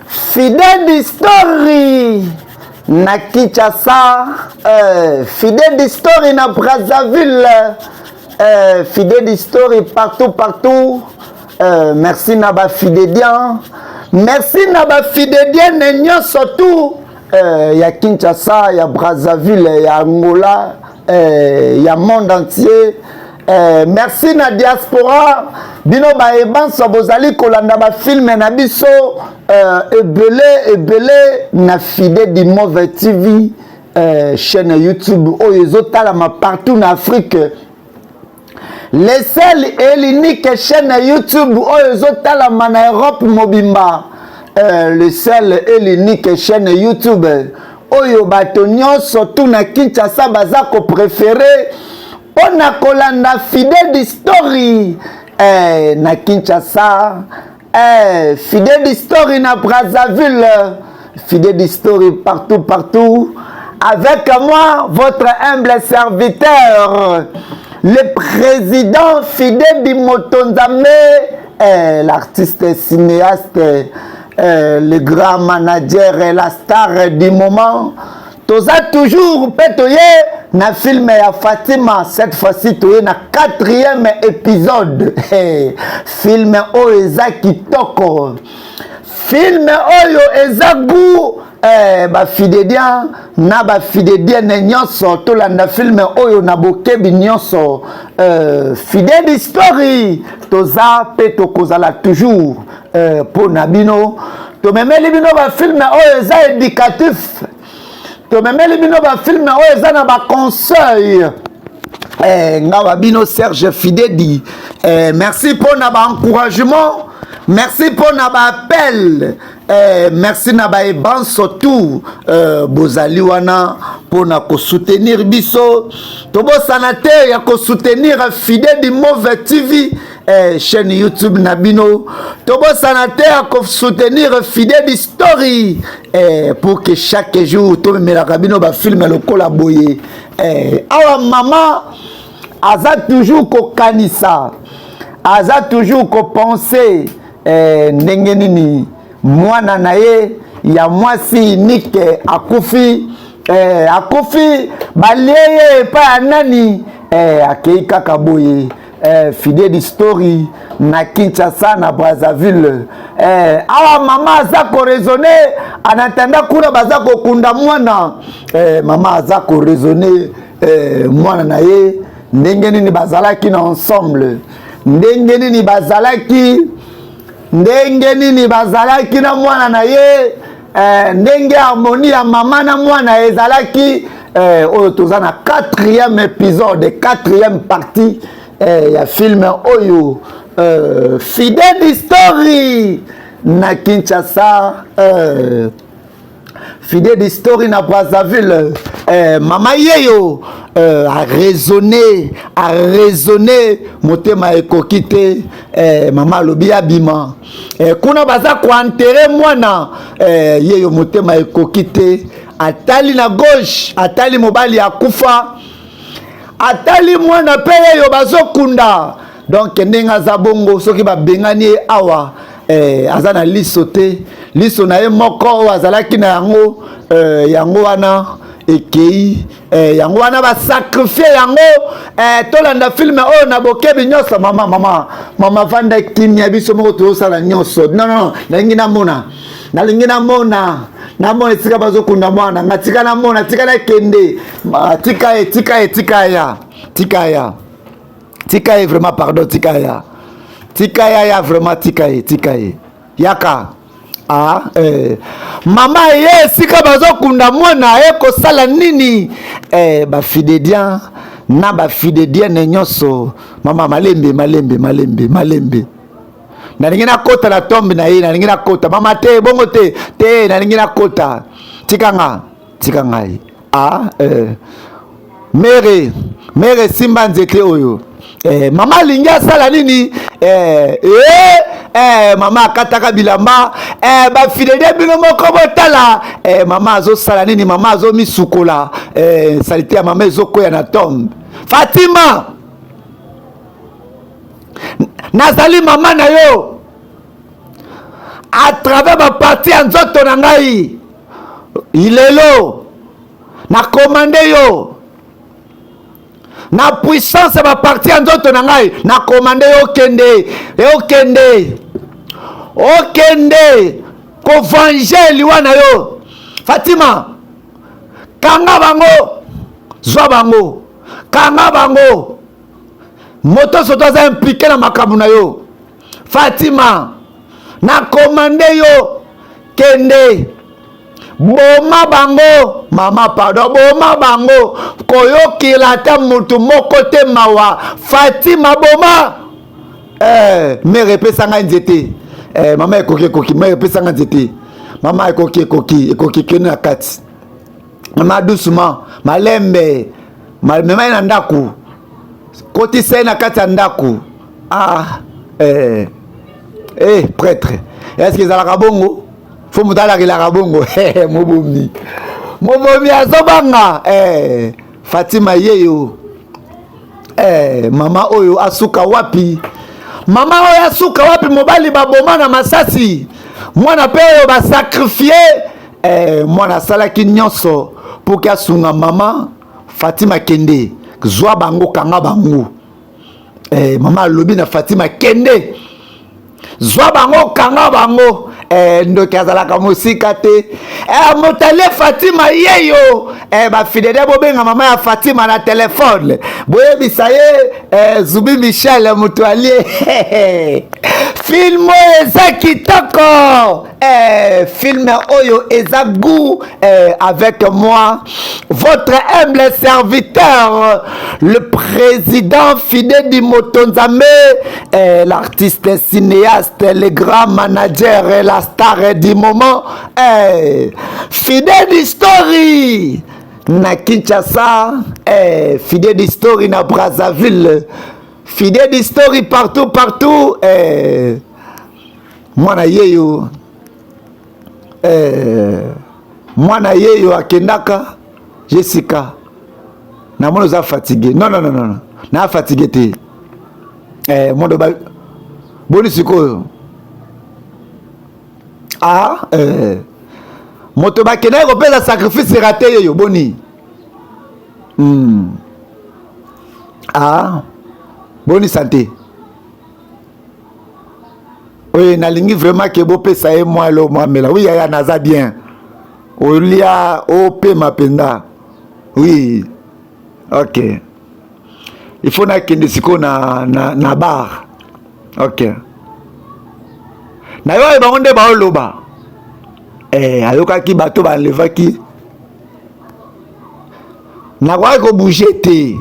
Fidèle Story na Kinshasa, Fidèle Story na Brazzaville, Fidèle Story partout. Merci na ba fidéliens, merci na ba fidéliens n'enyo surtout ya Kinshasa, ya Brazzaville, ya Angola, ya monde entier. Merci na diaspora bino ba ebanso bozali kolanda ba film na biso ebele na Fidèle du Mauvais TV, chaîne YouTube oyo ezotalama partout en Afrique. Les seuls et l'unique chaîne YouTube oyo ezotalama na Europe mobimba. Le seul et l'unique chaîne YouTube oyo bato nyonso tout na Kinshasa baza ko préféré. On a kolanda Fidèle Story na Kinshasa, Fidèle Story na Brazzaville, Fidèle Story partout. Avec moi, votre humble serviteur, le président Fidèle du Motonzambe, l'artiste cinéaste, le grand manager et la star du moment. Toza toujours petoye na film ya Fatima, cette fois-ci toye na 4e épisode. Film oyo eza kitoko, film oyo eza goût, ba fidélien na ba fidélien nyonso tolanda film oyo na bokebi nyonso. Fidèle Story toza pe tokozala toujours pour nabino tomemeli bino ba film oyo eza éducatif. To memeli bino ba film oyo eza na ba conseil. Ngawa bino Serge Fidèle, merci pour na ba encouragement, merci pour na ba appel, merci na ba eban surtout bozali wana pour na ko soutenir biso. To bo sanate ya ko soutenir Fidèle du Mauvais TV, chaîne YouTube Nabino. Tobo Sanateur à soutenir Fidèle Story pour que chaque jour tout me la rabino ba film le collaborer. Awa maman aza toujours ko kanisa, aza toujours ko penser ndenge nini mwana naye ya mwasi unique akufi baleye pa nani akei kaka boye. Fidèle Story na Kinshasa na Brazzaville. Awa mama aza ko raisonner en attendant kuna baza ko kunda mwana. Mama aza ko raisonner mwana na ye ndenge nini bazalaki na ensemble, ndenge nini bazalaki na mwana na ye, ndenge harmonie ya mama na mwana ezalaki. Oyo toza na 4e épisode, 4e partie ya film oyo Fidèle Story na Kinshasa, Fidèle Story na Brazzaville. Mama yeyo a raisonné motema ekokite. Mama lobi abima kuna baza ko enterrer mwana yeyo motema ekokite. Atali na gauche, atali mobali akufa, atali mwana peye yo bazokunda. Donc ndenga za bongo soki ba bengani awa azana liso te, liso na ye moko azalaki na yango, yango wana ekei, yango wana ba sacrifier yango. Tolanda film oyo na bokebi nyonso. Mama vanda kimia biso moko tosala nyonso. Non nalingi namona tika bazokunda mwana ngatika namona tika na kende tika ya vraiment pardon, tika ya vraiment tika yaka mama ye sika bazokunda mwana eko sala nini. Ba fidélien na ba fidélien nyonso mama malembe nalingi na kota na tombe na ye, nalingi na kota mama te bongo te nalingi na kota tika ngai. Mere simba nzete oyo. Mama linga sala nini? Mama akataka bilamba. Ba fidèle bino moko botala. Mama azo sala nini? Mama azo misukola. Salite ya mama ezokoya na tombe. Fatima nazali mama na yo. à travers ma partie en nzoto na ngai ilelo na commandé yo na puissance ma partie en nzoto na ngai na commandé yo okende ko venger liwa na yo Fatima kanga bango zwa bango kanga bango moto soto aza impliqué na makambo na yo Fatima na commandé yo kende boma bango mama pardon boma bango koyokela ata mutu moko te mawa Fatima boma mere epesanga nzete mama ekoki mere epesanga nzete mama ekoki kene na kati mama doucement malembe memai na ndaku kotisa na kati ya ndaku prêtre est-ce que ezalaka bongo fo moto alakelaka bongo mobomi azobanga Fatima yeyo mama oyo asuka wapi mobali baboma na masasi mwana pe oyo basakrifie mwana asalaki nyonso mpo ke asunga mama Fatima kende zwa bango kanga bango mama alobi na Fatima kende zwa bango kanga bango ndoki azalaka mosika te motale Fatima yeyo bafidele bobenga mama ya Fatima na telefone boyebisa ye Zubi Michel moto alie film oyo eza kitoko film oyo eza goût avec moi votre humble serviteur le président Fidèle Motonzambe l'artiste cinéaste le grand manager et la star du moment Fidèle Story na Kinshasa Fidèle Story na Brazzaville Fidèle Story partout mwana yeyo akendaka Jessica na mwana za fatigué non na fatigué te mondo ba boni sikoyo moto bakenda kopesa sacrifice raté yeyo boni boni santé oui nalingi vraiment que bopesa ye moi lo mwamela oui yaya naza bien olia ope mapenda oui ok il faut nakende siko na bar ok na yo bango nde baoloba ayokaki bato banlevaki nakwaki kobouge te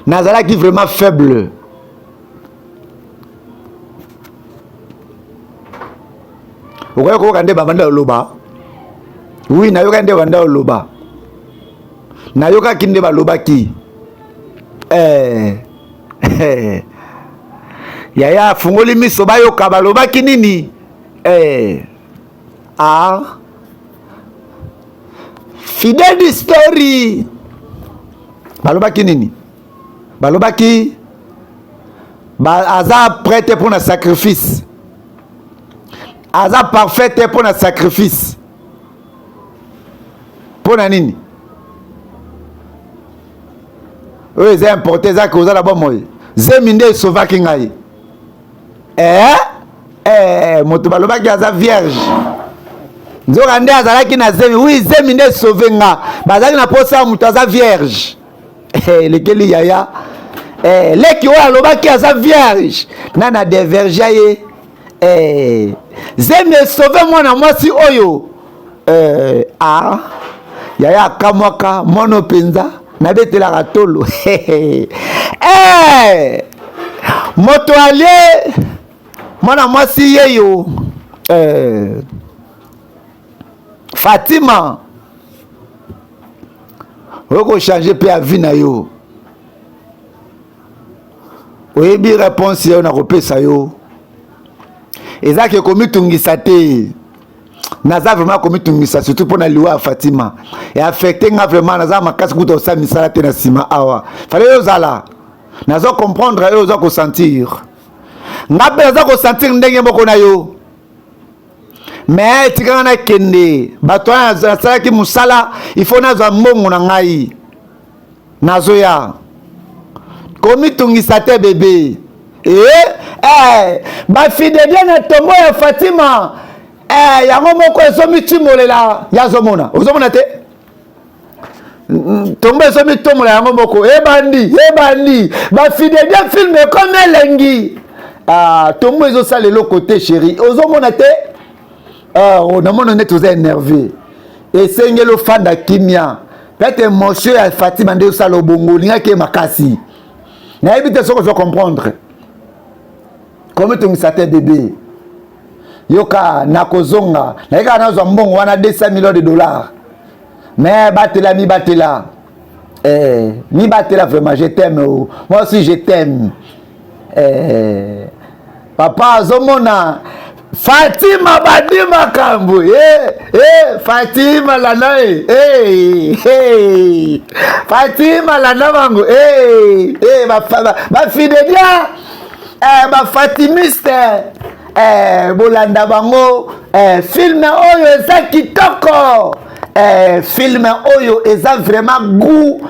nazalaki vraiment faible okoki koyoka nde banda oloba oui nayoka nde banda oloba nayokaki nde balobaki yaya afungoli miso bayoka balobaki nini Fidèle Story balobaki nini balobaki aza prête pour un sacrifice aza parfait pour un sacrifice pour na nini oyo eza importe ezaki oza na bomoi zemi nde esovaki ngai moto balobaki aza vierge nzoka nde azalaki na zemi oui zemi nde esove nga bazalaki na posa ya moto aza vierge lekeli yaya leki oyo alobaki aza vierge nana devergia ye zemi esove mwana mwasi oyo yaya akamwaka mono mpenza nabetelaka tolo moto alie mwana mwasi yeyo Fatima oko changer pe avi na yo oyebi réponse yo na kopesa yo ezaki komitungisa te naza vraiment komitungisa surtout pour na liwa ya Fatima et affecté nga vraiment naza makasi kuta osa misala te na sima awa fallait yo zala nazo comprendre yo zo ko sentir ngape za ko sentir ndenge moko na yo mais tikanga na kende bato na sala ki musala il faut na za mbongo na ngai nazoya komi tungisa te bébé ba fide bien na tombo ya Fatima yango moko ezomi timolela ya zomona ozomona te tombo ezomi tomola yango moko ebandi ba fide bien film comme elengi tombo ezosala eloko te chéri ozomona te namona neti oza énervé esengeli ofanda kimia peut-être émotion ya Fatima nde osala obongo olingaki ye makasi nayebi te soki ozo comprendre komi tongisa te bébé yoka nakozonga nayekaka nazwa mbongo wana 200 millions de dollars mais batela mibatela vraiment je t'aime moi aussi je t'aime papa azomona Fatima badi makambo Fatima lana Fatima lana bango ba fidelia ba fatimiste bolanda bango film oyo eza kitoko film oyo eza vraiment goût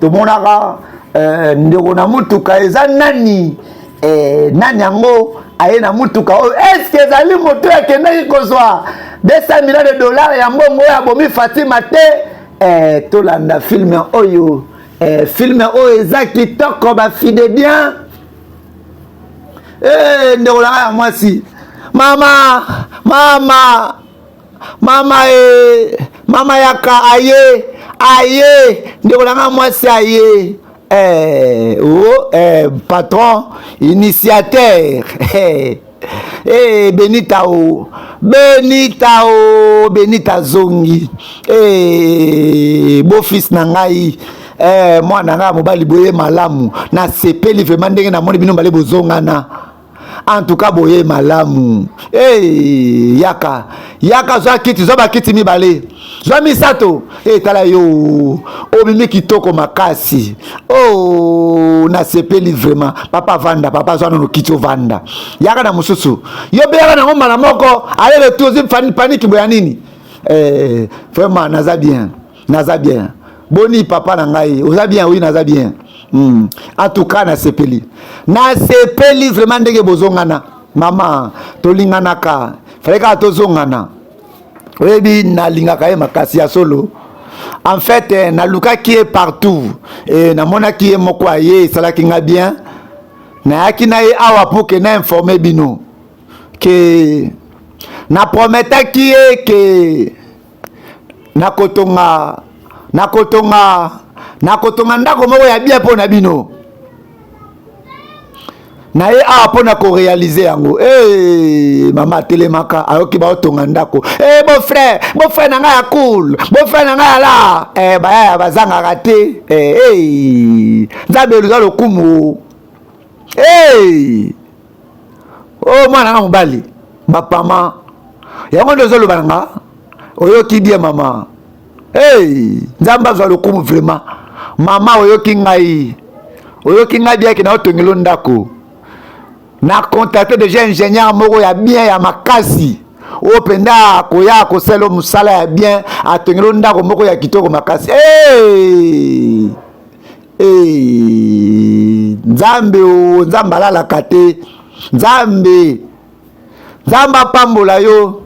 tomonaka ndeko na mutuka eza nani yango aye na mutuka oyo eske ezali moto akendaki kozwa 200 millions de dollars ya mbongo oyo abomi Fatima te tolanda film oyo eza kitoko bafide bien ndeko nanga ya mwasi mama yaka aye ndeko nanga mwasi aye patron initiateur Benita zongi beau fils na ngai mwana nga mobali boye malamu na sepeli vraiment ndenge na moni bino bale bozongana en tout cas boye malamu yaka zwa kiti zwa bakiti mibale zwa misato tala yo obimi kitoko makasi na sepeli vraiment papa vanda papa zwa no kiti ovanda yaka na mususu yo be yaka na ngoma na moko ale le tozi panique boya nini vraiment naza bien boni papa na ngai oza bien oui naza bien en tout cas na sepeli vraiment ndenge bozongana mama tolinganaka faleka tozongana oyebi nalingaka ye makasi ya solo en fait nalukaki ye partout namonaki ye moko aye esalaki nga bien nayaki na ye awa po ke na informe bino ke naprometaki ye ke nakotonga ndako moko ya bien mpo na bino na ye awa mpo na korealize yango mama atelemaka ayoki baotonga ndako beau-frère na ngai ya cool beau-frère na ngai ya la bayaya bazangaka te nzambe eluza lokumu mwana nga mobali bapama yango nde ozoloba na nga oyoki bien mama nzambe azwa lokumu vraiment mama oyoki ngai biaki na otongelo ndako na contacté déjà ingénieur moko ya bien ya makasi o penda koya koselo musala ya bien atongelo ndako moko ya kitoko makasi nzambe alalaka te nzambe apambola yo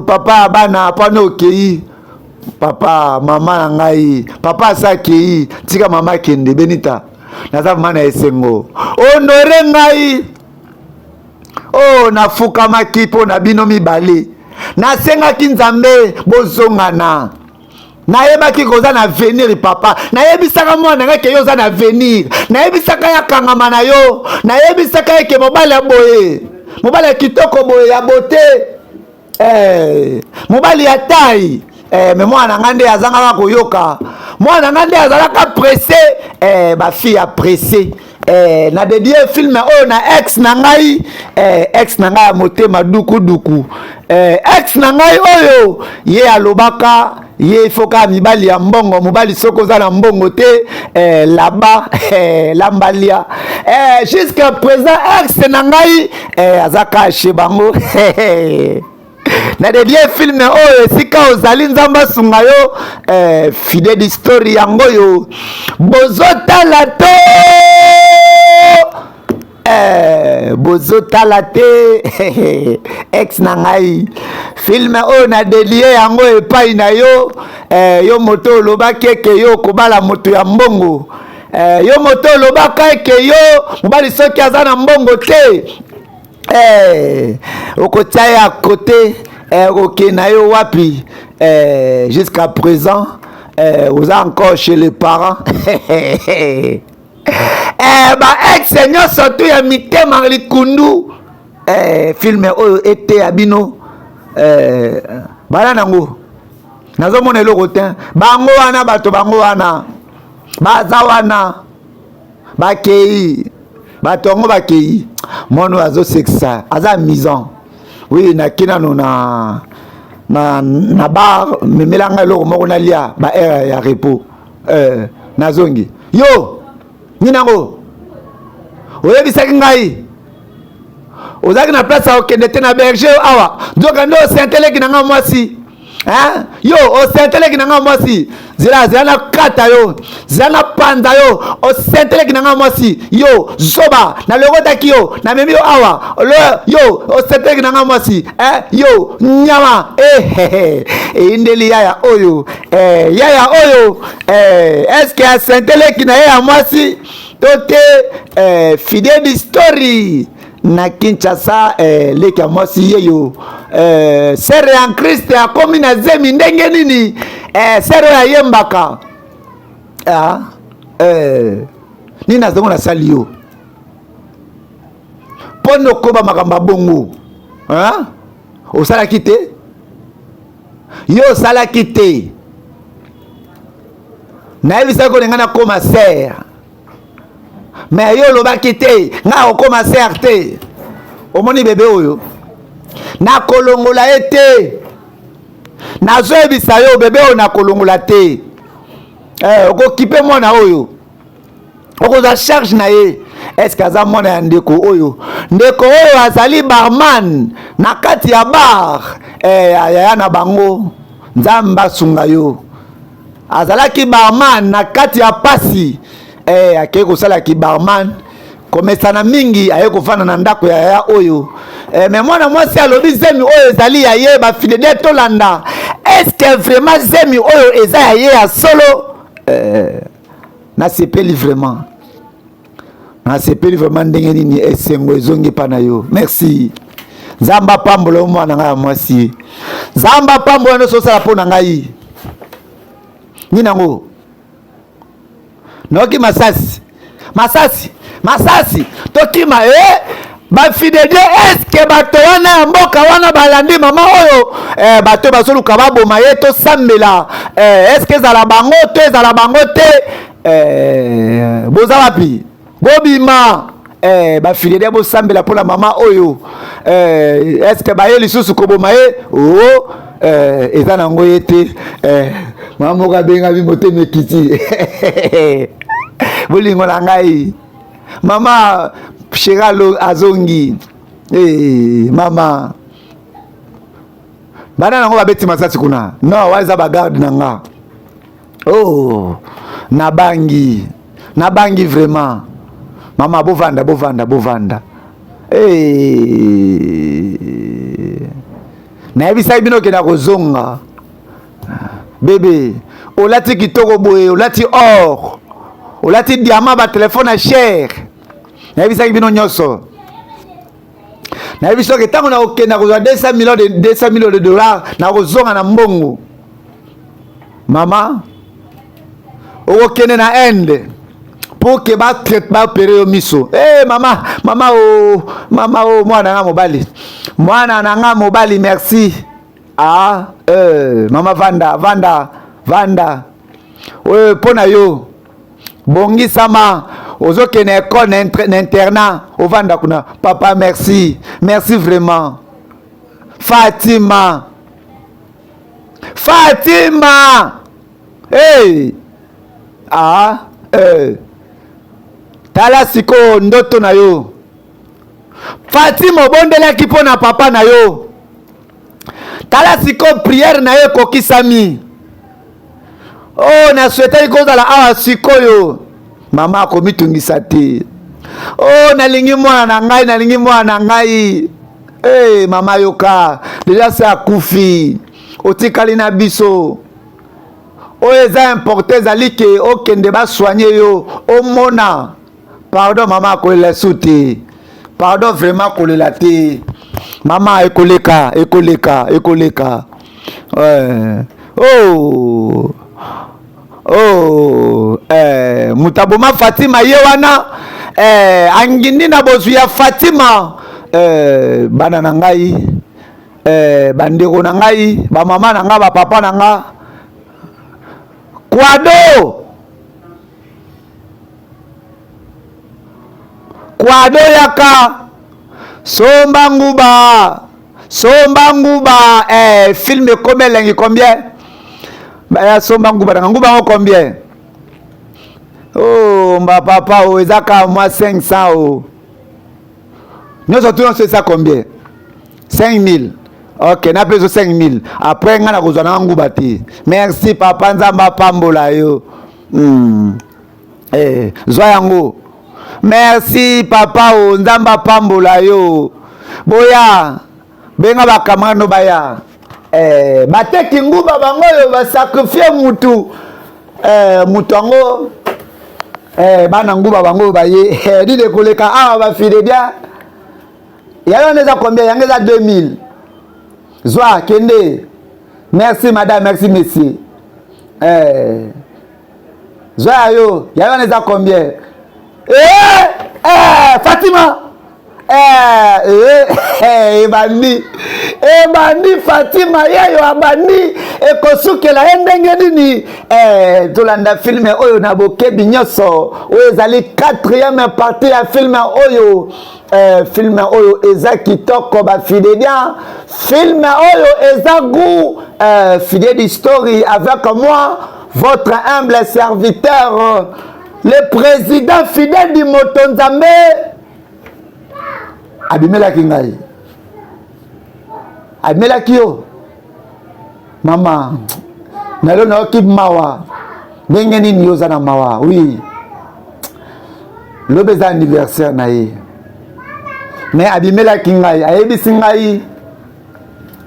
papa bana apana okei papa mama na ngai papa asakei tika mama kende Benita naza mana esengo ondore ngai nafukamaki mpo na bino mibale nasengaki nzambe bozongana nayebaki koza na avenir papa nayebisaka mwana ngai ke yo oza na avenir nayebisaka ya kangama na yo nayebisaka ye ke mobali ya boye mobali ya kitoko boye ya bote mobali ya tai me mwana nga nde azangaka koyoka mwana nga nde azalaka presse bafille ya presse na dédié film oyo na ex na ngai ya motema duku ex na ngai oyo ye alobaka ye foka mibali ya mbongo mobali soko za na mbongo te laba lambalia jusqu'à présent ex na ngai azaka chez bango na de bien film oyo esika ozali nzambe asunga yo fidèle story yango yo bozotala to bozotala te ex na ngai film oyo na delie yango epai na yo yo moto olobaki eke yo kobala moto ya mbongo yo moto olobaka eke yo mobali soki aza na mbongo te okotia ye à côté okokende na yo wapi jusqu'à présent vous êtes encore chez les parents ba ex nyonso tu ya mitema likundu film oyo ete ya bino bana nango nazomona eloko te bango wana bato bango wana baza wana bakei bato yango bakei mono azosekisa aza amusant oui nakinano na bar memelanga eloko moko nalia ba aire ya repos nazongi yo ninango oyebisaki ngai ozalaki na place ya okende te na berger awa nzoka nde osenteleki na nga mwasi yo osenteleki na nga mwasi zela na kata yo zela na panza yo osenteleki na nga mwasi yo zoba na lokotaki yo na memi yo awa yo osenteleki na nga mwasi yo nyama eyindeli yaya oyo eske asenteleki na ye ya mwasi to te fidèle story na Kinshasa leki ya mwasi yeyo sere ya Kristo akomi na zemi ndenge nini sere ya yembaka nini nazongo na sali yo mpono koba makambo bongo osalaki te yo osalaki te nayebisaki kolinga na koma sere mais yo olobaki te nga okoma ser te omoni bebe oyo nakolongola ye te nazoyebisa yo bebe oyo nakolongola te okokipe mwana oyo okozwa charge na ye eske aza mwana ya ndeko oyo azali barman na kati ya bar yaya na bango nzambe asunga yo azalaki barman na kati ya pasi akei kosalaki barman komesana mingi aye kofanda na ndako ya yaya oyo me mwana mwasi alobi zemi oyo ezali ya ye bafidede tolanda eske vraiment zemi oyo eza ya ye ya solo nasepeli vraiment ndenge nini esengo ezongi mpa na yo merci nzambe apambola yo mwana ngai ya mwasi nzambe apambola nyonso osala mpo na ngai nini yango noki masasi tokima bafidede eske bato wana ya mboka wana balandi mama oyo bato bazoluka baboma ye tosambela eske ezala bango to ezala bango te boza wapi bobima bafidede bosambela mpona mama oyo eske baye lisusu koboma ye eza nango ye te mama moko abengami motema ekiti bolingo na ngai mama shegalo azongi mama bana nango babeti masasi kuna no waza bagarde na nga nabangi vraiment mama bovanda nayebisaki bino okenda kozonga bebe olati kitoko boye olati or olati diamant batelefone ya cher nayebisaki bino nyonso nayebi soki ntango nakokenda kozwa 200 millions de dollars nakozonga na mbongo mama okokende na Inde pour que baopere yo miso mama mwana nga mobali merci mama vanda mpo na yo bongisama ozokende école na internat ovanda kuna papa merci vraiment Fatima tala siko ndoto na yo Fatima obondelaki mpo na papa na yo tala siko prière na yo ekokisami oh na souhaitaki kozala awa sikoyo mama akomitungisa te oh nalingi mwana na ngai hey, mama yoka deja se akufi otikali na biso oyo eza importe ezali ke okende basoigne yo omona pardon mama akolela su te pardon vraiment kolela te mama ekoleka mutaboma Fatima ye wana angindi na bozwi ya Fatima bana na ngai bandeko na ngai bamama na nga bapapa na nga kwado yaka somba nguba film ekomi elengi combien baya somba nguba na nguba ngo combien oh mba papa o ezaka moi 500 o nyonso tu nyonso eza combien 5000 ok na peso 5000 après nga na kozwa na nguba te merci papa nzambe apambola yo zwa yango merci papa o nzambe apambola yo boya benga bakamano baya bateki nguba bango yo basakrifie mutu yango bana nguba bango baye dide koleka awa bafide dia yango neza combien yango eza 2000 zwa kende merci madame merci monsieur zwa yo yango neza combien Fatima ebandi Fatima yeyo abandi ekosukela ye ndenge nini tolanda filme oyo na bokebi nyonso oyo ezali 4e partie ya filme oyo filme oyo eza kitoko bafidelia filme oyo eza goût fidèle story avec moi votre humble serviteur le président fidèle du Motonzambe abimelaki ngai abimelaki yo mama nalo nayoki mawa ndenge nini yoza na mawa oui lobe eza anniversaire na ye mais abimelaki ngai ayebisi ngai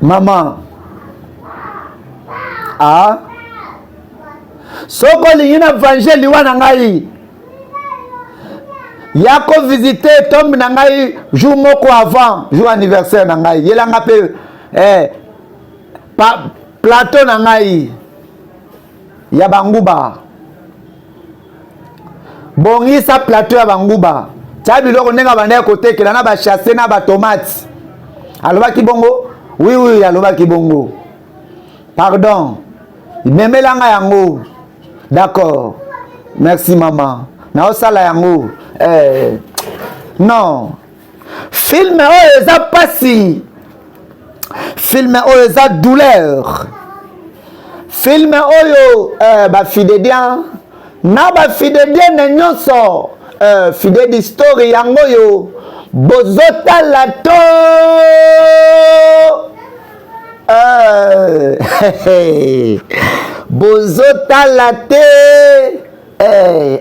mama soko olingi na evangeli wana ngai ya ko visiter tombe na ngai jour moko avant jour anniversaire na ngai yelanga pe plateau na ngai ya banguba bongisa plateau ya banguba tia biloko ndenge bandeki kotekela na bachasse na batomate alobaki bongo oui alobaki bongo pardon memelanga yango d'accord merci maman naosala yango non filme oyo eza pasi filme oyo eza douleur filme oyo bafidedien na bafidedienne nyonso fidèle d'histoire yango oyo bozotala to bozotala te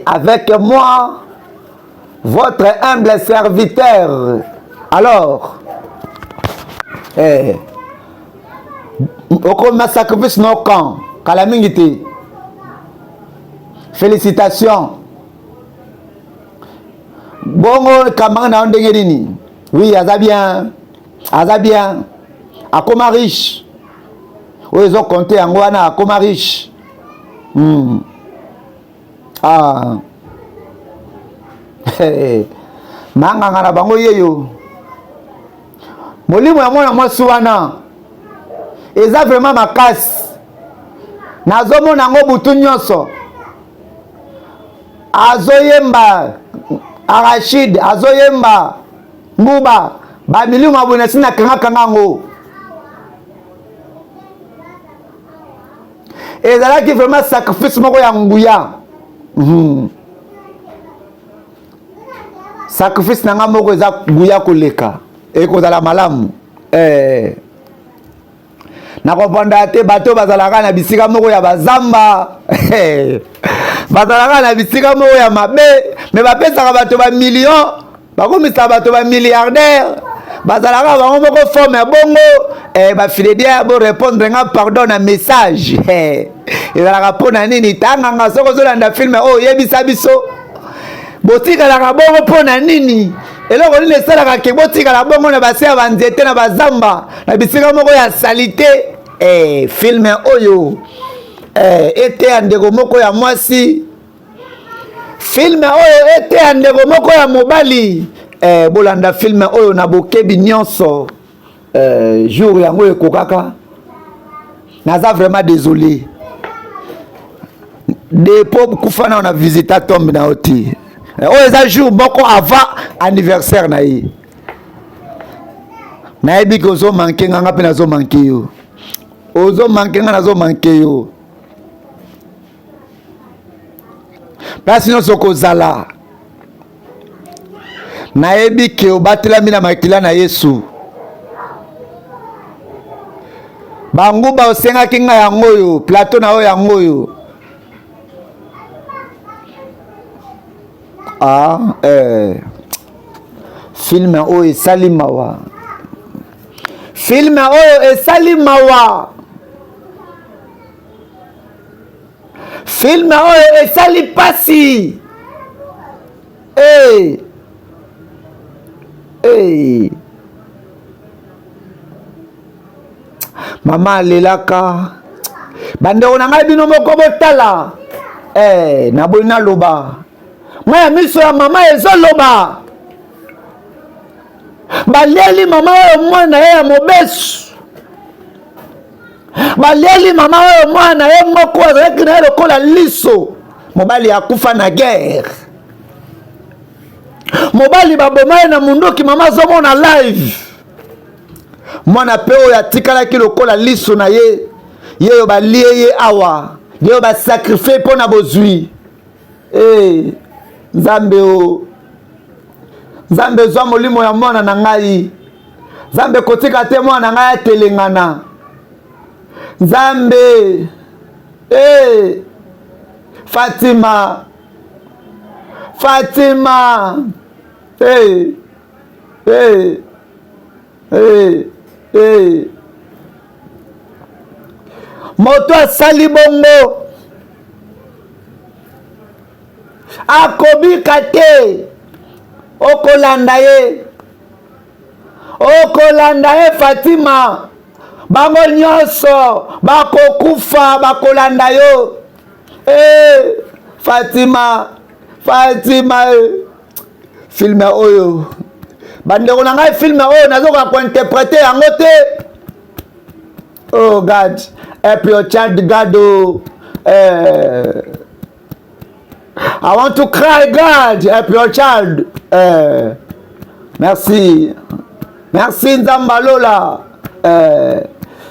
avec moi votre humble serviteur alors okoma sacrifice no camp kala mingi te félicitations bongo kamanga na ndenge nini oui aza bien akoma riche oyo ezo compte yango wana akoma riche manganga na bango yeyo molimo ya mwana mwasi wana eza vraiment makasi nazomona yango butu nyonso azoyemba Arachide azoyemba nguba bamilio mabona sina kanga ngo ezalaki vraiment sacrifice moko ya nguya sacrifice na nga moko eza guya koleka ekozala malamu na kopanda te bato bazalaka na bisika moko ya bazamba bazalaka na bisika moko ya mabe me bapesaka bato ba million bakomisa bato ba milliardaire bazalaka bango moko forme bongo bafidedia bo répondre nga pardon na message ezalaka mpona nini tanganga soko ozolanda filme oyo yebisa biso botikalaka bongo mpona nini eloko nini esalaka ke botikala bongo na base ya banzete na bazamba na bisika moko ya salite filme oyo ete ya ndeko moko ya mwasi filme oyo ete ya ndeko moko ya mobali bolanda filme oyo na bokebi nyonso jour yango ekokaka naza vraiment désolé depo kufana na visita tombe na oti oyo eza jour moko avant anniversaire na ye nayebi ke ozomanke nganga mpe nazomanke yo ozomanke nga nazomanke yo place nyonso kozala nayebi ke obatelami na makila na Yesu banguba osengaki nga yango oyo plateau na oyo yango oyo filme oyo esali mawa filme oyo esali mawa filme oyo esali pasi mama alelaka bandeko na ngai bino moko botala naboyi naloba mwa miso ya mama ezoloba baleli mama oyo mwana ye ya mobesu baleli mama oyo mwana ye moko azalaki na ye lokola liso mobali akufa na guerre mobali baboma ye na munduki mama azomona live mwana mpe oyo atikalaki lokola liso na ye yeyo balie ye awa yeyo basakrifie mpo na bozwi nzambe o nzambe zwa molimo ya mwana na ngai nzambe kotika te mwana na ngai atelengana nzambe Fatima moto asali bongo akobika te okolanda ye Fatima bango nyonso bakokufa bakolanda yo Fatima filme oyo bandeko na ngai filme oyo nazoka kointerprete yango te oh God help your child God I want to cry God help your child merci Nzamba Lola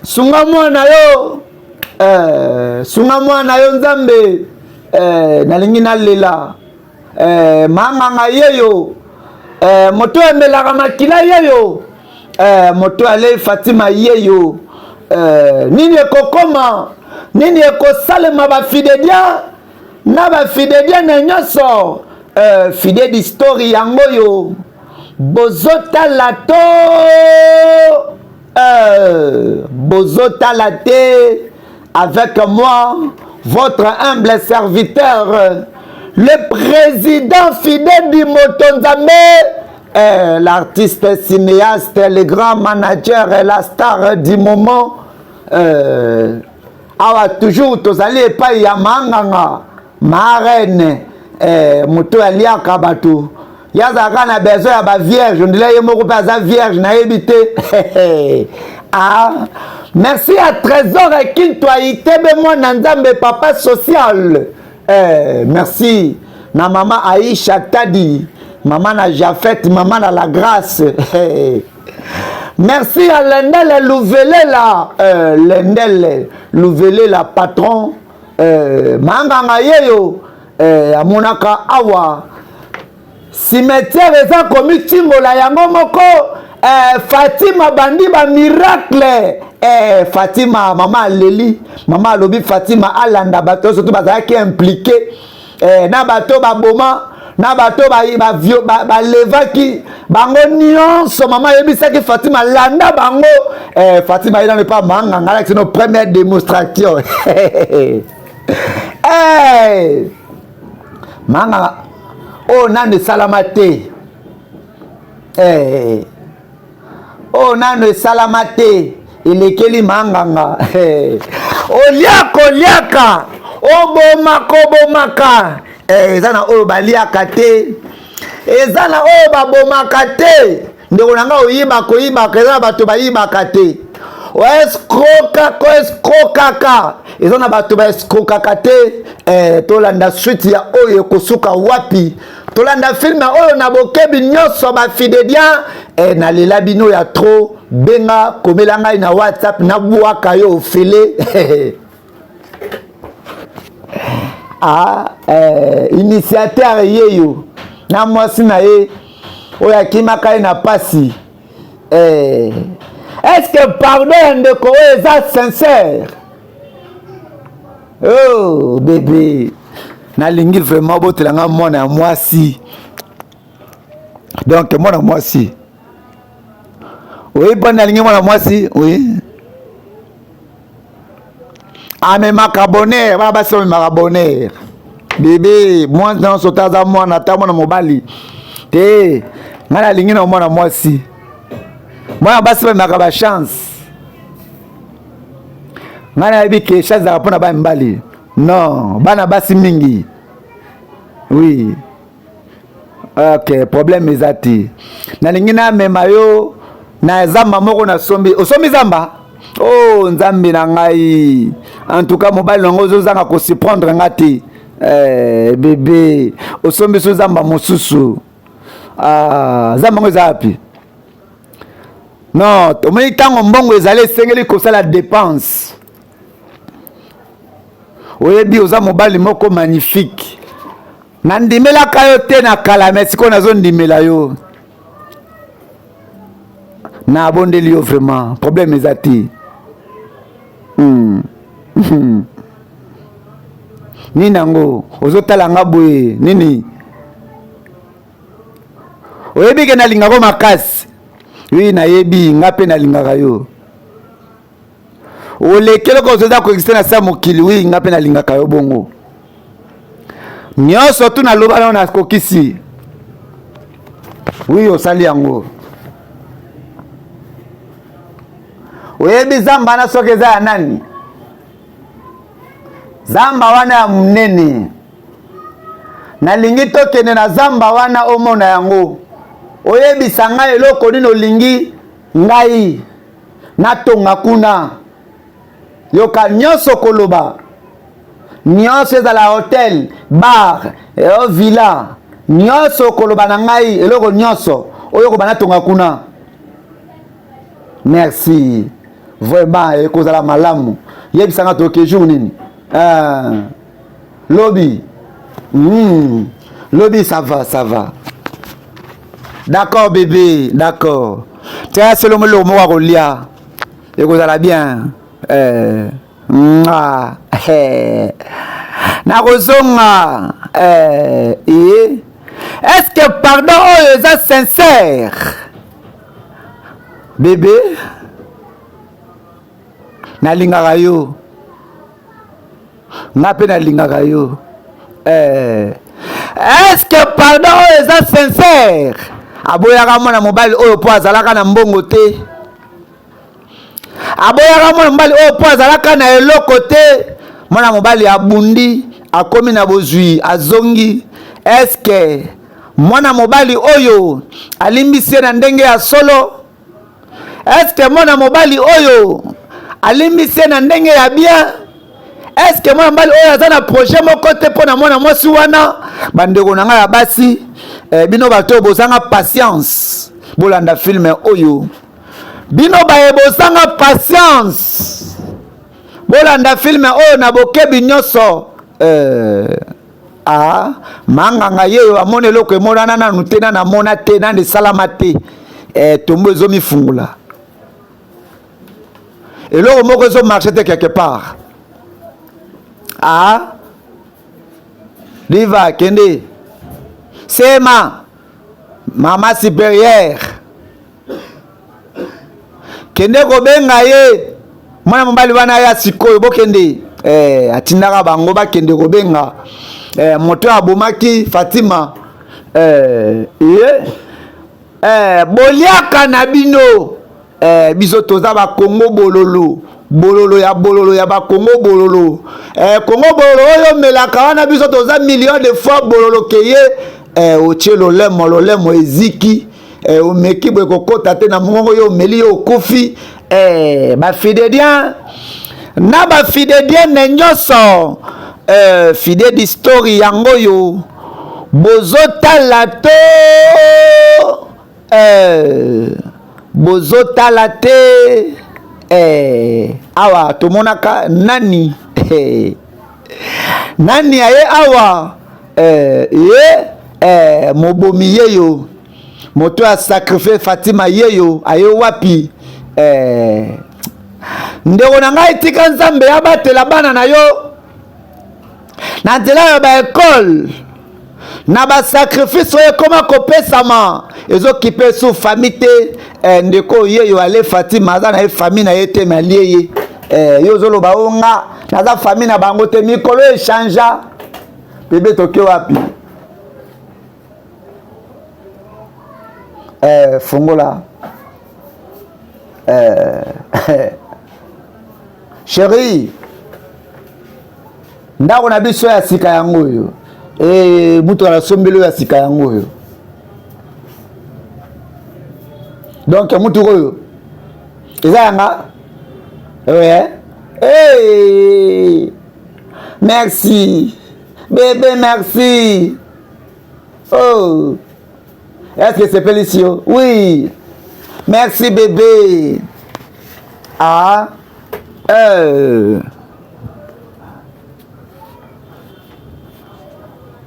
sunga mwana yo Nzambe nalingi nalela manganga yeyo moto emelaka makila yeyo moto ale Fatima yeyo nini ekokoma nini ekosalema bafidedia na bafidedia na nyonso fide d'histoire yango yo bozotala te avec moi votre humble serviteur le président fidèle du Motonzambe l'artiste cinéaste le grand manager et la star du moment awa toujours tozali epai ya manganga marraine moto aliaka bato yazaka na besoin ya ba vierge ndile ye moko pe aza vierge na yebite merci à Trésor et Kintoa Itebe mwana Nzambe papa social merci na maman Aïcha Tadi maman na Jafet maman na la grâce merci à Lendel Louvelela Lendel Louvelela patron manganga yeyo amonaka awa cimetière eza komi tingola yango moko Fatima bandi ba miracle Fatima mama aleli mama alobi Fatima alanda bato surtout bazalaki impliqué na bato baboma na bato balevaki bango nyonso mama yebisaki Fatima landa bango Fatima ina ne pas manganga c'est notre première démonstration manganga oh nane salamate oh nane salamate elekeli manganga oliaka obomaka eza na oyo baliaka te eza na oyo babomaka te ndeko na nga koyibaka eza na bato bayibaka te eskrokaka eza na bato baeskrokaka te tolanda suite ya oyo ekosuka wapi tolanda filme oyo na bokebi nyonso bafidelia nalela bino ya tro benga komela ngai na WhatsApp nabwaka yo ofele initiateur yeyo na mwasi na ye oyo akimaka ye na pasi est-ce que pardon ya ndeko oyo eza sincère oh bébé nalingi vraiment botelanga mwana ya mwasi donc mwana mwasi oui bon nalingi mwana mwasi oui amemaka bonheur bana basi bamemaka bonheur bebe mwasi nyonso taza mwana ata mwana mobali te ngai nalingi na mwana mwasi mwana basi bamemaka bachance ngai nayebi ke chance ezaka mpona bana mibali non bana basi mingi oui ok problème eza te nalingi namema yo na zamba moko nasombi osombi zamba oh nzambe na ngai en tout cas mobali nango ozozanga kosiprendre nga te bebe osombi so zamba mosusu zamba ngo eza wapi non omoni ntango mbongo ezali esengeli kosala dépense oyebi oza mobali moko magnifique nandimelaka yo te na kala mais sikoyo nazondimela yo na abondeli yo vraiment problème eza te nini nango ozotala nga boye nini oyebi ke nalingako makasi wi nayebi nga mpe nalingaka yo olekeloko ozoza koexiste na sa mokili wi nga mpe nalingaka yo bongo nyonso tu naloba nao nakokisi wi osali yango oyebi zamba na soki eza ya nani zamba wana ya munene nalingi tokende na zamba wana omona yango oyebisa ngai eloko nini olingi ngai natonga kuna yoka nyonso koloba nyonso ezala hotel bar villa nyonso koloba na ngai eloko nyonso oyo koba natonga kuna merci vraiment ekozala malamu yebisa nga toke jour nini lobi lobi ça va d'accord bébé d'accord tiens selon le mot à kolia ekozala bien nakozonga est-ce que pardon oyo eza sincère bébé nalingaka yo nga mpe nalingaka yo est-ce que pardon oyo eza sincère aboyaka mwana mobali oyo mpo azalaka na mbongo te aboyaka mwana mobali oyo mpo azalaka na eloko te mwana mobali abundi akomi na bozwi azongi est-ce que mwana mobali oyo alimbisi ye na ndenge ya solo est-ce que mwana mobali oyo alimbisi ye na ndenge ya bien est-ce que mwana mobali oyo aza na projet moko te mpo na mwana mwasi wana bandeko na ngai ya basi bino bato oyo bozanga patience bolanda filme oyo bino baye bozanga patience bolanda filme oyo na bokebi nyonso Ah, manganga yeyo amone loko emonana na nutena na mona te na de salamate. Tombo ezo mi fungula. Et là, on va marcher quelque part. Ah, Diva, Kende, c'est maman supérieure. Kende Gobenga ye, moi mobali wana ya sikoyo bokende. Atindaka bango ba Kende Gobenga. Moto abomaki Fatima. Boliaka na bino. Biso toza ba Congo bololo. Bololo ya ba Congo bololo. Congo bololo oyo melaka wana biso toza millions de fois bololo keye ochelo lemo eziki omeki bwe kokota te na mongo yo meli yo kofi ba fidélien na ba fidélien nyoso fidèle d'histoire yango yo bozotala to bozotala te awa tomonaka nani nani aye awa mobomi yeyo moto a sacrifié Fatima yeyo aye wapi ndeko na ngai tika nzambe abatela bana na yo na nzela ya ba école na ba sacrifice oyo koma kopesama ezokipe su famille te ndeko yeyo ale Fatima aza na ye famille na ye te me alie ye yo zoloba onga naza famille na bango te mikolo echangea bebe toke wapi fungola chérie ndako na biso ya sika yango oyo mutu ala sombelo ya sika yango oyo donc mutu oyo eza yanga merci bébé merci oh est-ce que c'est Félicio? Oui merci bébé ah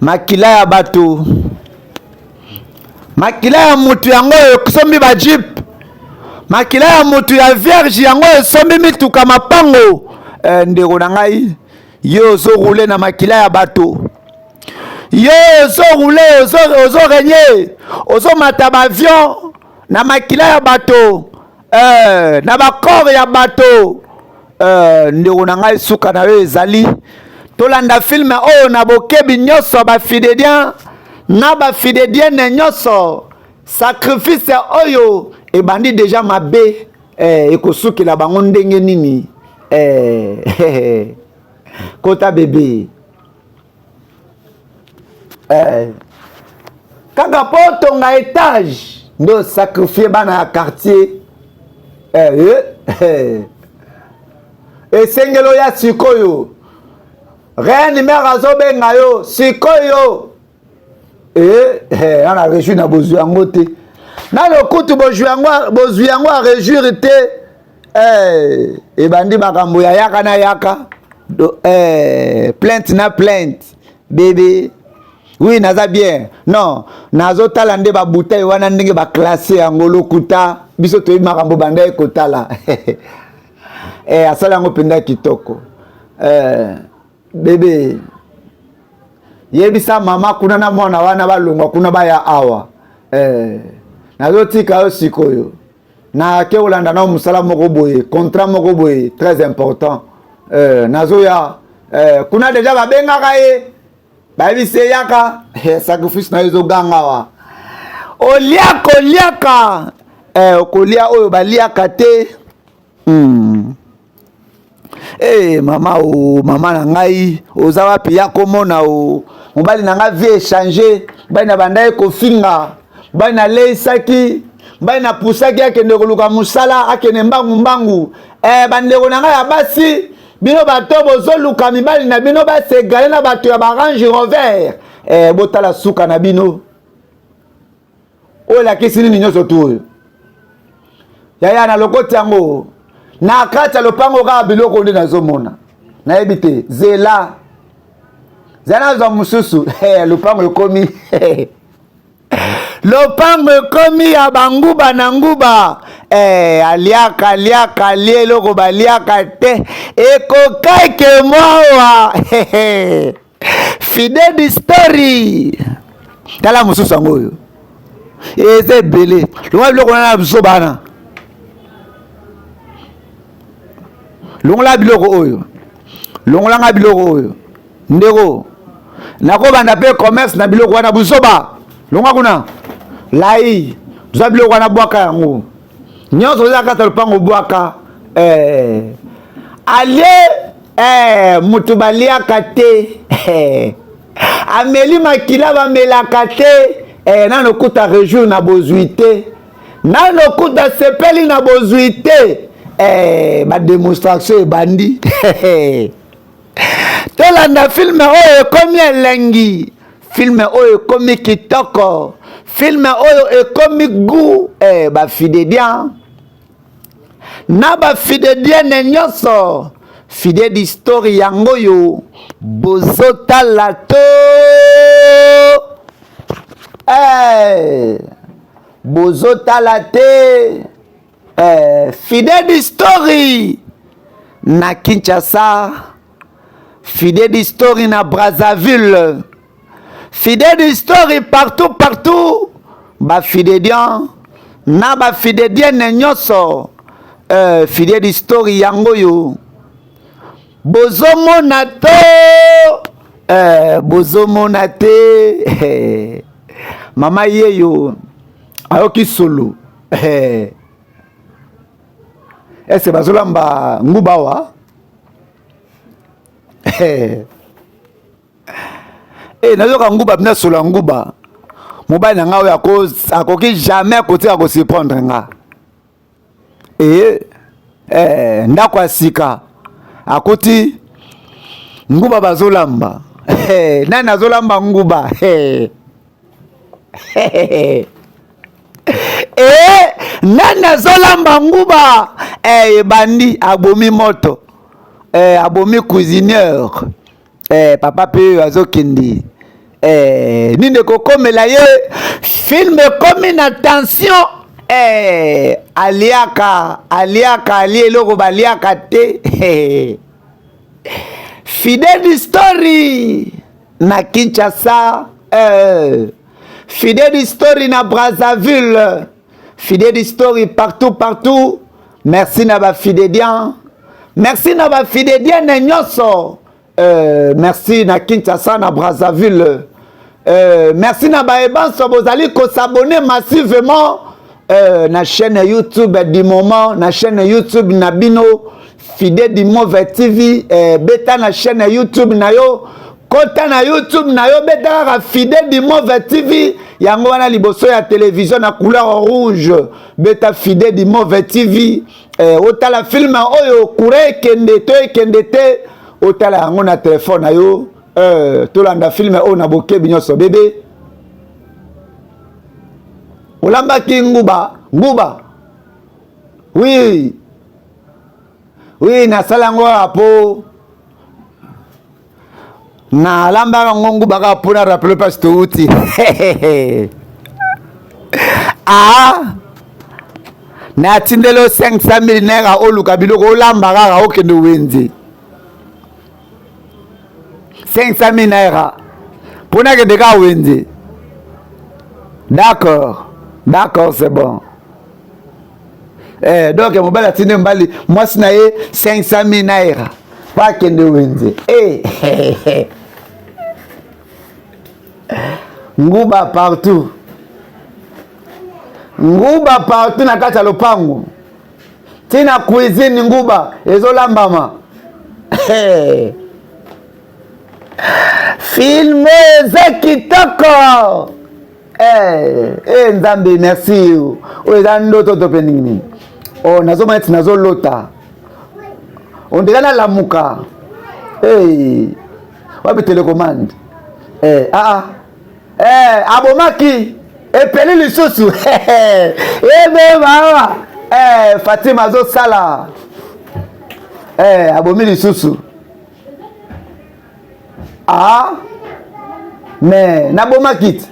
makila ya bato makila ya mutu yango sombi ba jeep makila ya mutu ya vierge yango sombi mituka mapango ndeko na ngai yo zo rouler na makila ya bato yo zo rouler ozo régner ozo mata ba avion na makila ya bato na ba corps ya bato ndeko na ngai suka na yo ezali tolanda film oyo na bokebi nyonso ba fidélien na ba fidélien nyonso sacrifice oyo ebandi déjà mabe ekosukila bango ndenge nini kota bébé kaka po tonga étage ndo sacrifier bana ya quartier esengelo ya sikoyo rien mère azobenga yo sikoyo ana réjouir na bozwi yango te na lokutu bozwi yango a réjouir te ebandi makambo ya yaka na yaka plainte na plainte bébé oui naza bien non nazotala nde babouteille wana ndenge baklasse yango lokuta biso toyebi makambo banda ekotala asala yango mpenza kitoko bébé yebisa mama kuna na mwana wana balongwa kuna baya awa nazotika yo sikoyo na ke olanda na musala moko boye contrat moko boye très important nazoya kuna deja babengaka ye bayebise yaka sacrifice na ezoganga wa oliaka okolia oyo baliaka te mama mama na ngai oza wapi ya komona mobali na ngai vie échanger mobali na banda ekofinga mobali na leisaki mobali na pusaki akende koluka musala akende mbangu bandeko na ngai ya basi bino bato bozoluka mibali na bino basegale na bato ya barange rover botala suka na bino oyo lakisi nini nyonso tu oyo yaya na lokoti yango na kati ya lopango kaka biloko nde nazomona nayebi te zela zana za mususu lupango ekomi lopango ekomi ya banguba na nguba aliaka alie eloko baliaka te ekokake mwawa Fidèle di story tala mususu yango oyo eza ebele longola biloko wana na biso bana longola biloko oyo longolanga biloko oyo ndeko nakobanda pe commerce na biloko wana busoba longa kuna lai tuza biloko wana bwaka yango nyonso oza kata lupango bwaka alie mutu baliaka te ameli makila bamelaka te nano kuta rejour na bozwi te nano kuta sepeli na bozwi te bademonstration ebandi tolanda filme oyo ekomi elengi filme oyo ekomi kitoko filme oyo ekomi gu bafidedian na bafidedienne nyonso fidèle d'histoire yango yo bozotala to bozotala te fidèle d'histoire na Kinshasa, fidèle d'histoire na Brazzaville, fidèle d'histoire partout ba fidèlian na ba fidèlienne nyonso fidèle d'histoire yango yo bozomona te mama yeyo ayoki solo ese bazolamba nguba wa nazoka nguba bina solo nguba mobali na nga oyo akoki jamais kotika kosipondre nga ndako ya sika akuti nguba bazolamba nani azolamba nguba nani azolamba nguba ebandi abomi moto abomi cuisinier papa pe azokindi ninde kokomela ye film ekomi na tension aliaka ali eloko baliaka te fidèle d'histoire na Kinshasa fidèle d'histoire na Brazzaville fidèle d'histoire partout merci na ba fidèlian merci na ba fidèlienne nyonso merci na Kinshasa na Brazzaville merci na ba ebanso bozali ko s'abonner massivement na chaîne YouTube du moment na chaîne YouTube na bino Fidèle du Mauvais TV beta na chaîne YouTube na yo kota na YouTube na yo beta ka Fidèle du Mauvais TV yango wana liboso ya télévision na couleur rouge beta Fidèle du Mauvais TV otala film oyo kure kende te otala yango na téléphone na yo tolanda film oyo na bokebi nyonso bébé olambaki nguba oui nasala yango apo nalambaka ngo nguba kaka mpona rappele mpasi touti natindeli 500 naira oluka biloko olamba kaka okende wenze 500 naira mpona kende kaka wenze d'accord c'est bon donc mobali atindi mbali mwasi na ye 500 naira po akende wenze nguba partout na kati ya lopango tina cuisine nguba ezolambama filme eza kitoko nzambe merci oyo eza ndoto to mpe ndenge nini nazomona eti nazolota ondeka nalamuka wapi telecommande abomaki epeli lisusu ebebawa Fatima azosala abomi lisusu mais naboma kit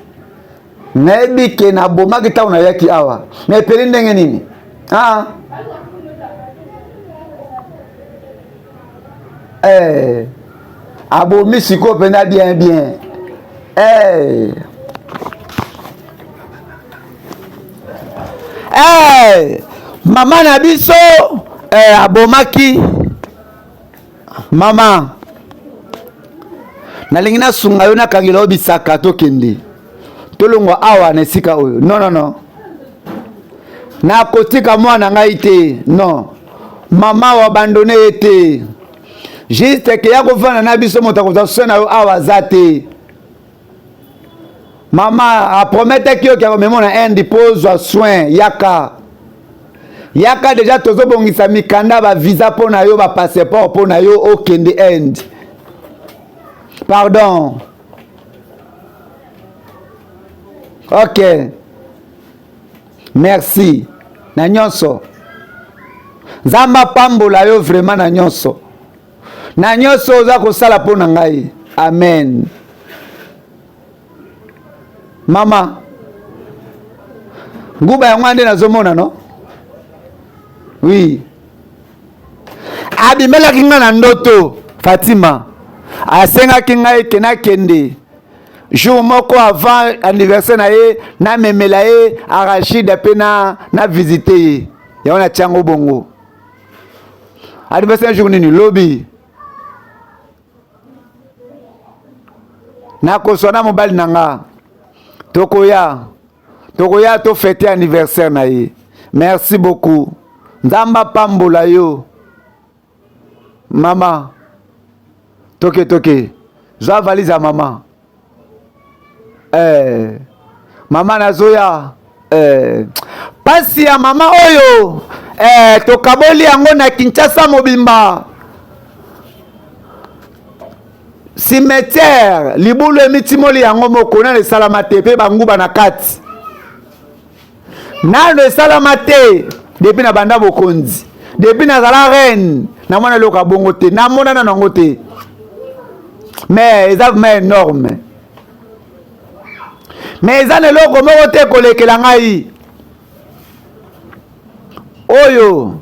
nayebi ke naboma kita una yaki awa mais peli ndenge nini abomi siko pena bien mama na biso abomaki mama nalingi nasunga yo nakangela obisaka tokende tolongwa awa na esika oyo non nakotika mwana ngai te non mama wabandone ye te juste ke ya kofanda na biso moto akoza so na yo awa aza te mama aprometaki yo kia komema na inde mpo zwa soin yaka deja tozobongisa mikanda bavisa mpo na yo bapasseport mpo na yo okende inde pardon ok merci na nyonso nzambe apambola yo vraiment na nyonso oza kosala mpo na ngai amen mama nguba yango nde nazomona no oui abimelaki nga na ndoto Fatima asengaki ngai ke nakende jour moko avant anniversaire na ye namemela ye arachide mpe na visite ye yango na tiango bongo anniversaire jour nini lobi nakoswa na mobali na nga tokoya to fete anniversaire na ye merci beaucoup nzamba pambola yo mama toke zwa valise ya mama mama nazoya pasi ya mama oyo tokaboli yango na Kinshasa mobimba cimetière libulu emitimoli yango moko nano esalama te mpe banguba na kati nano esalama te depuis na banda bokonzi depuis nazala reine namona eloko bongo te namonana nango te mais eza vraiment énorme mais eza na eloko moko te kolekela ngai oyo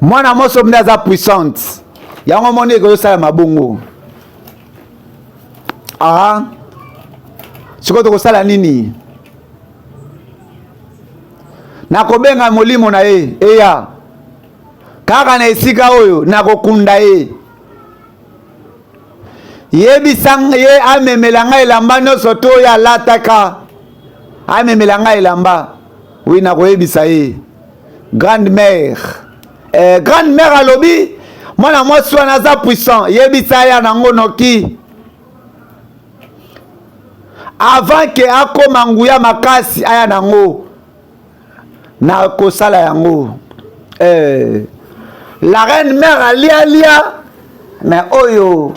mwana moso mnde aza puissante yango moni ekozosala mabongo sikoyo tokosala nini nakobenga molimo na ye eya kaka na esika oyo nakokunda ye yebisanga ye amemela ngai elamba nyonso to oyo alataka amemela ngai elamba wi nakoyebisa ye grande mère grande mère alobi mwana mwasi wana aza puissant yebisa ya nango noki avant ke akoma nguya makasi aya nango nakosala yango la reine mère alia mais oyo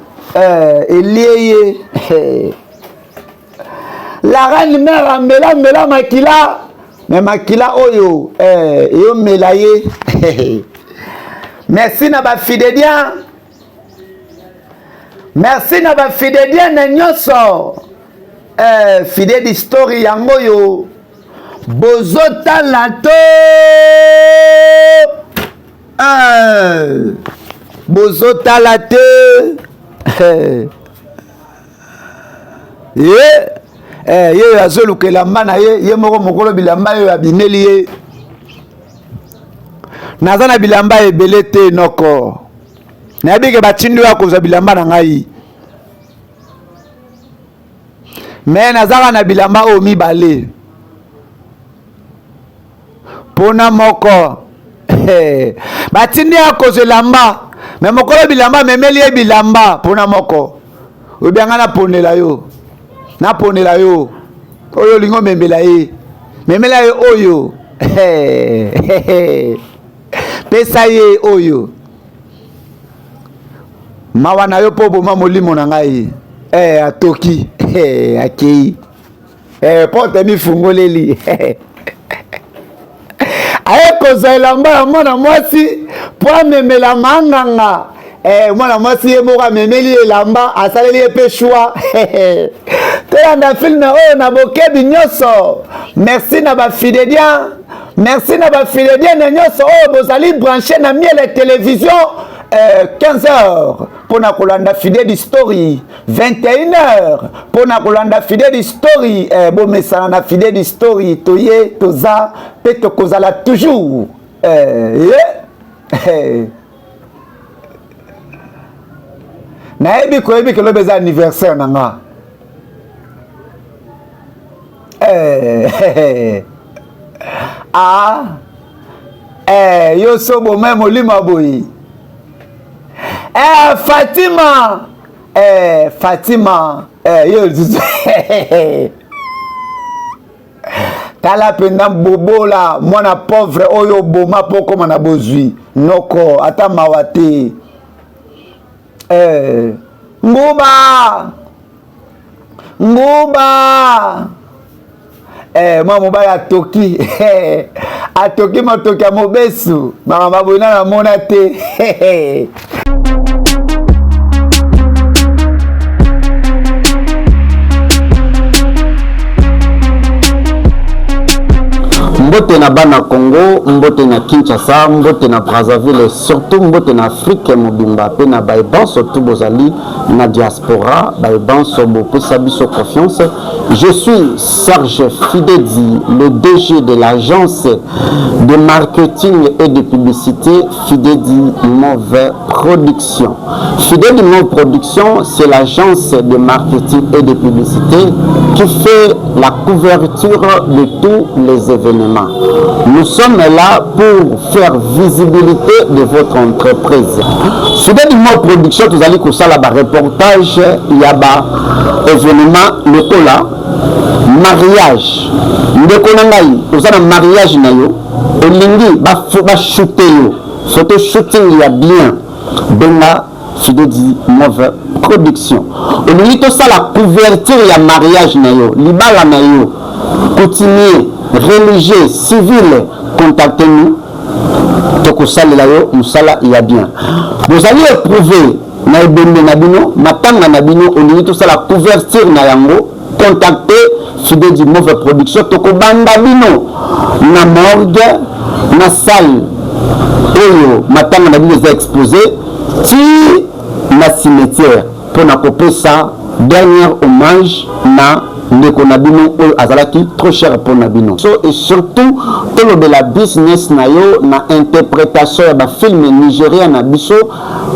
elie ye la reine mère ambela makila mais makila oyo eyomela ye merci na bafidélien na nyonso fidèle d'histoire yango yo bozotala to bozotala te ye azoluka elamba na ye moko mokolo bilamba oyo abimeli ye naza na bilamba ebele te noko nayebi ke batindi oyo akozwa bilamba na ngai me nazaka na bilamba oyo mibale mpona moko batindi akozwa elamba me mokolo bilamba memeli ye bilamba mpona moko obianga naponela yo oyo olingi omemela ye memela ye oyo pesa ye oyo mawa na yo mpo boma molimo na ngai atoki akei porte mifungoleli aye kozwa elamba ya mwana mwasi mpo amemela manganga mwana mwasi ye moko amemeli elamba asaleli ye mpe choix tolanda filme oyo na bokebi nyonso. Merci na bafidélien, merci na bafidélien na nyonso oyo bozali branché na miele télévision 15h pour na kolanda Fidèle Story, 21h pour na kolanda Fidèle Story, bomesana na Fidèle Story toye toza pe tokozala toujours nayebi koyebi ke lobe eza anniversaire na nga yo so bomai molimo boyi Fatima Fatima yo tala penda bobola mwana pauvre oyo boma poko mana bozwi noko ata mawate nguba mwa mobali atoki atoki motoki ya mobesu mama mabona na mona te mbote na bana Congo, mbote na Kinshasa, mbote na Brazzaville, surtout mbote na Afrique mobimba pe na baiban surtout bozali na diaspora baiban sobo pesa biso confiance. Je suis Serge Fidedi, le DG de l'agence de marketing et de publicité Fidedi Move Production. Fidedi Move Production, c'est l'agence de marketing et de publicité qui fait la couverture de tous les événements. Nous sommes là pour faire visibilité de votre entreprise. Fidedi Move Production, vous allez que ça là reportage, il y a événement local là. Mariage ndeko na ngai ozana mariage na yo olingi ba shooter yo photo shooting ya bien benga Fidedi Move Production olingi to ça la couverture ya mariage na yo libala na yo continuer religieux civil contactez-nous toko salela yo musala ya bien vous allez éprouver na ebende na bino matanga na bino olingi to ça la couverture na yango contacter Fidedi Move Production toko banda bino na morgue na salle oyo matanga na bino za exposé ti na cimetière pour na kopesa dernier hommage na ndeko na bino oyo azalaki trop cher pour na bino et surtout tolobela business na yo na interprétation ya ba film nigérien na biso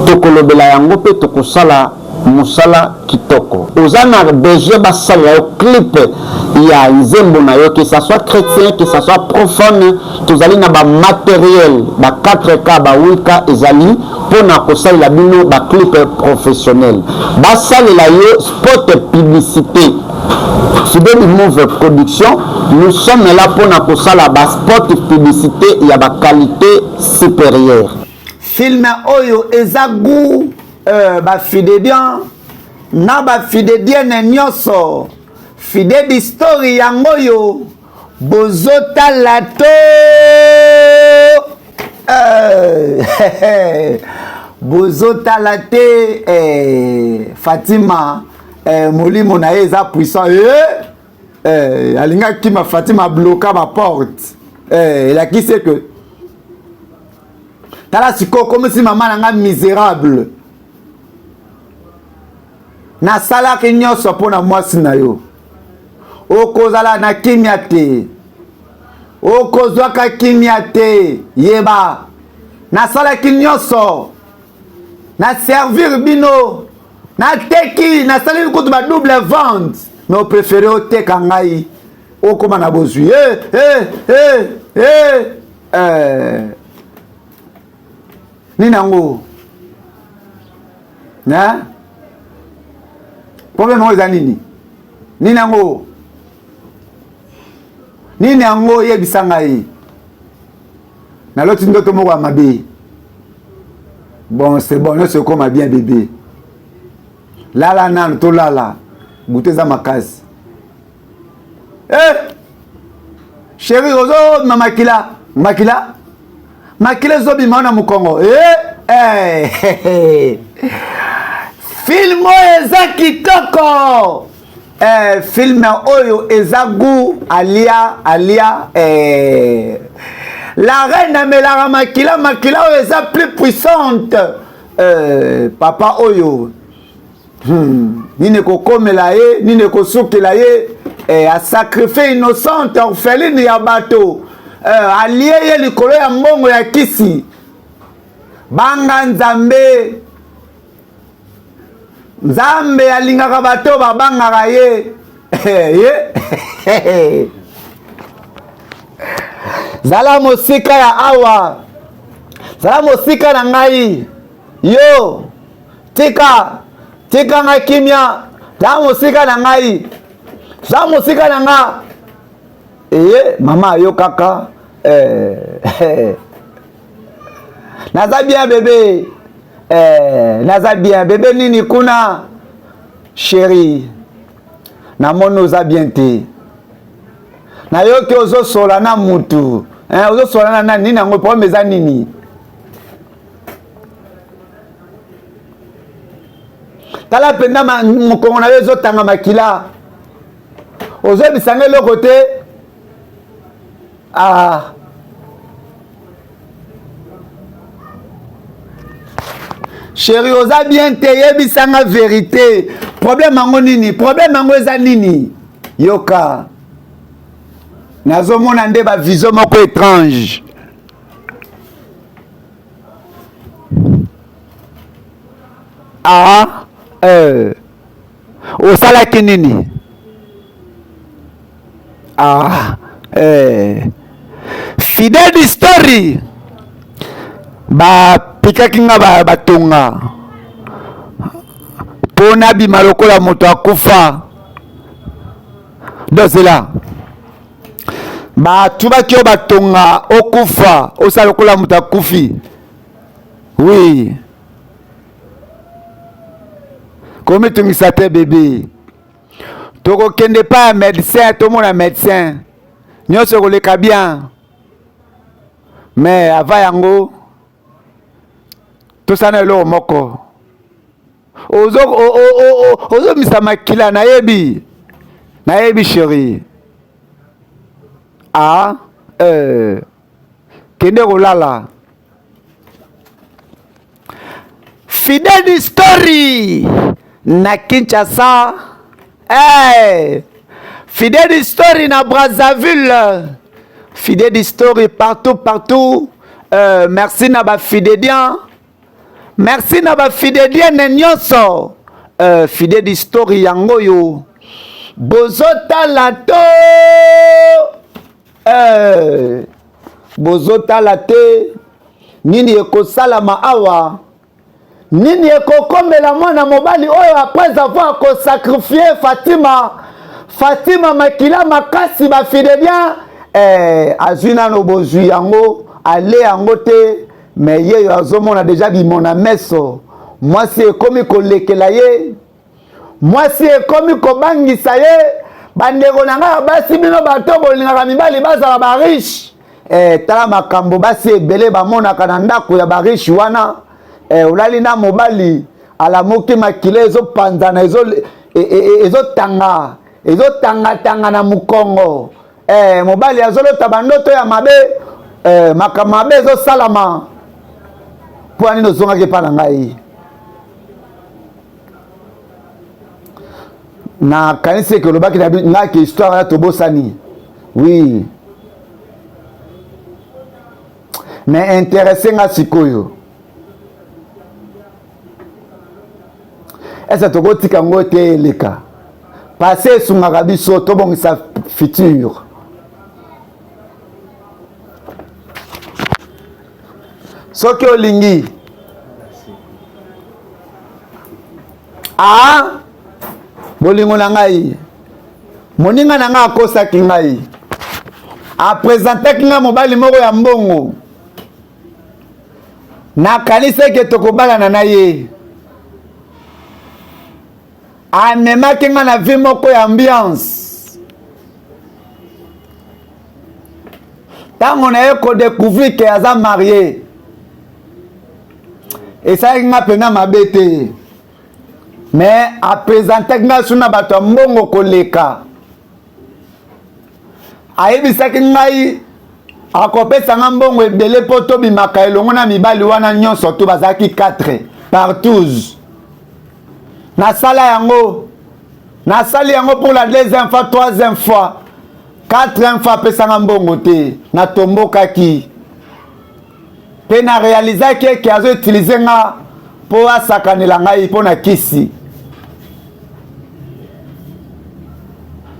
tokolobela yango pe tokosala musala kitoko ozana besoin basala yo clip ya nzembo na yo que ça soit chrétien que ça soit profane tozali na ba matériel ba 4K ba 8K ezali pona kosalela bino ba clip professionnel basalela yo spot publicité. Fidedi Move Production, nous sommes là pour na kosala ba spot publicité ya ba qualité supérieure. Film oyo ezagu ba fidélien na ba fidélien nyonso Fidèle Story yango yo bozota lato bozota laté Fatima molimo na eza puissant alinga kima Fatima bloquer ma porte la qui c'est que tala siko comme si maman nanga misérable na sala ki nyonso pona mwasi na yo okozala na kimia te okozwaka kimia te yeba na sala ki nyonso na servir bino na teki na sala kutu ba double vente mais préféré oteka ngai okoma na bozwi ninango na problème oza nini ninango yebisa ngai na loti ndoto moko ya mabe bon c'est bon c'est comme bien bébé lala nanu to lala buteza makasi chéri ozo makila zo bima na mukongo Film oyo eza kitoko. Film oyo eza goût alia la reine amelaka makila oyo eza plus puissante. Papa oyo nini kokomela ye nini kosukela ye a sacrifié innocente orpheline ya bato alie ye likolo ya mbongo ya kisi banga nzambe alingaka bato babangaka ye zala mosika ya awa zala mosika na ngai yo tika nga kimia zala mosika na ngai zala mosika na nga mama yo kaka naza bien bébé naza bien bébé nini kuna chéri namoni oza bien te nayoki ozosola na mutu ozosola na nini yango problème eza nini tala penda mokongo na yo ezotanga makila ozoyebisanga eloko te chéri oza bien te yebisanga vérité problème yango nini problème yango eza nini yoka nazomona nde bavision moko étrange osalaki nini Fidèle Story bapikaki nga batonga mpo nabima lokola moto akufa dosela batubaki yo batonga okufa osala lokola moto akufi oui komitungisa te bébé tokokende pa ya médecin tomona médecin nyonso koleka bien mais ava yango tosana eloko moko ozomisa makila nayebi chéri kende kolala Fidèle Story na Kinshasa Fidèle Story na Brazzaville Fidèle Story partout merci na ba fidélien merci na ba fidélien nyonso Fidèle Story yango yo bozotala te nini ekosalama awa nini ekokomela mwana mobali oyo après avoir sacrifié Fatima makila makasi ba fidélien azwi nano bozwi yango ale yango te mais ye azomona déjà bimona meso mwasi ekomi kolekela ye mwasi ekomi kobangisa ye bandeko na ngai basi bino bato bolingaka mibali bazala bariche tala makambo basi ebele bamonaka na ndako ya bariche wana olali na mobali alamuki makila ezopanzana ezotanga na mukongo mobali azolota bandoto ya mabe makambo mabe ezosalama mpo anini ozongaki epa na ngai na kanisi eke olobaki na ngaki histoire wana tobosani oui mais intéressé nga sikoyo ese tokotika ngo te eleka passé esungaka biso tobongisa futur soki olingi bolingo na ngai moninga na ngai akosaki ngai apresentaki ngai mobali moko ya mbongo nakanisaki tokobalana na ye amemaki ngai na vie moko ya ambiance ntango na ye kodécouvrir ke aza marie esalaki nga mpena mabe te mais apresentaki nga suna bato ya mbongo koleka ayebisaki ngai akopesa nga mbongo ebele mpo tobimaka elongo na mibali wana nyonso to bazalaki 4 par 12 nasali yango pour la deuxième fois, troisième fois, quatrième fois apesanga mbongo te natombokaki mpe na réalisaki eke azoutilize nga mpo asakanela ngai mpo na kisi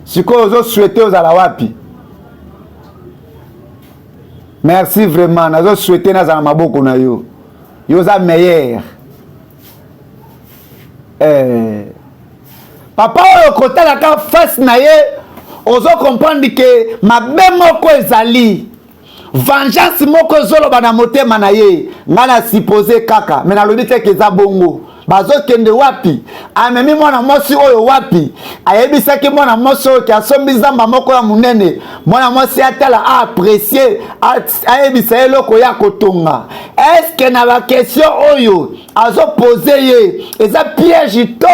sikoyo ozosouhaite ozala wapi merci vraiment nazosouhaite nazala maboko na yo yo oza meilleur papa oyo kotalaka face na ye ozo comprendre ke mabe moko ezali vengeance moko ezoloba na motema na ye nga na suppose kaka me nalobi te ke eza bongo bazokende wapi amemi mwana mwasi oyo wapi ayebisaki mwana mwasi oyo ke asombi nzamba moko ya monene mwana mwasi atala aapprécie ayebisa ye eloko ya kotonga eske na bakestion oyo azopose ye eza piège to